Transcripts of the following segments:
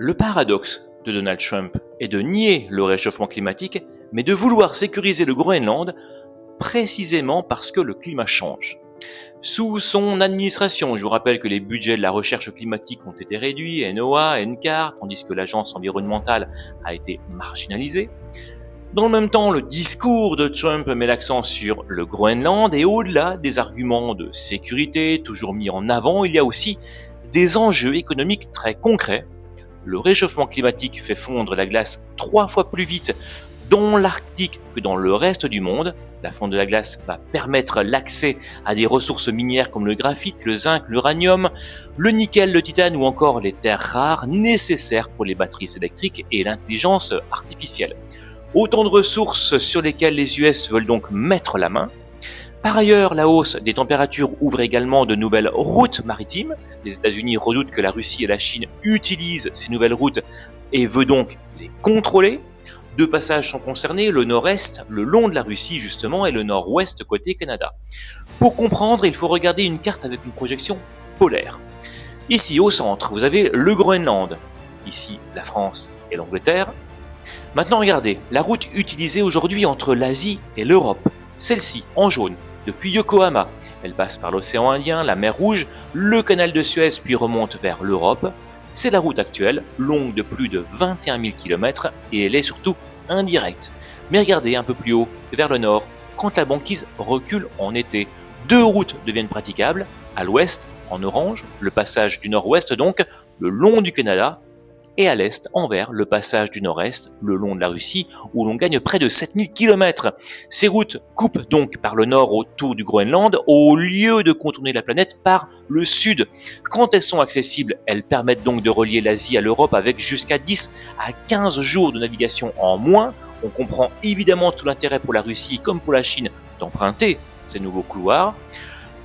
Le paradoxe de Donald Trump est de nier le réchauffement climatique, mais de vouloir sécuriser le Groenland précisément parce que le climat change. Sous son administration, je vous rappelle que les budgets de la recherche climatique ont été réduits, NOAA, NCAR, tandis que l'agence environnementale a été marginalisée. Dans le même temps, le discours de Trump met l'accent sur le Groenland et au-delà des arguments de sécurité toujours mis en avant, il y a aussi des enjeux économiques très concrets. Le réchauffement climatique fait fondre la glace 3 fois plus vite dans l'Arctique que dans le reste du monde. La fonte de la glace va permettre l'accès à des ressources minières comme le graphite, le zinc, l'uranium, le nickel, le titane ou encore les terres rares nécessaires pour les batteries électriques et l'intelligence artificielle. Autant de ressources sur lesquelles les US veulent donc mettre la main. Par ailleurs, la hausse des températures ouvre également de nouvelles routes maritimes. Les États-Unis redoutent que la Russie et la Chine utilisent ces nouvelles routes et veut donc les contrôler. 2 passages sont concernés, le nord-est, le long de la Russie justement, et le nord-ouest côté Canada. Pour comprendre, il faut regarder une carte avec une projection polaire. Ici, au centre, vous avez le Groenland. Ici, la France et l'Angleterre. Maintenant, regardez, la route utilisée aujourd'hui entre l'Asie et l'Europe. Celle-ci, en jaune, depuis Yokohama. Elle passe par l'océan Indien, la mer Rouge, le canal de Suez, puis remonte vers l'Europe. C'est la route actuelle, longue de plus de 21 000 km, et elle est surtout indirecte. Mais regardez un peu plus haut, vers le nord, quand la banquise recule en été, 2 routes deviennent praticables. À l'ouest, en orange, le passage du nord-ouest donc, le long du Canada, et à l'est, en vert, le passage du nord-est, le long de la Russie, où l'on gagne près de 7000 km. Ces routes coupent donc par le nord autour du Groenland, au lieu de contourner la planète par le sud. Quand elles sont accessibles, elles permettent donc de relier l'Asie à l'Europe avec jusqu'à 10 à 15 jours de navigation en moins. On comprend évidemment tout l'intérêt pour la Russie comme pour la Chine d'emprunter ces nouveaux couloirs.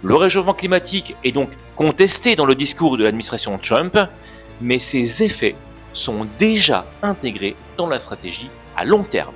Le réchauffement climatique est donc contesté dans le discours de l'administration Trump, mais ses effets sont déjà intégrés dans la stratégie à long terme.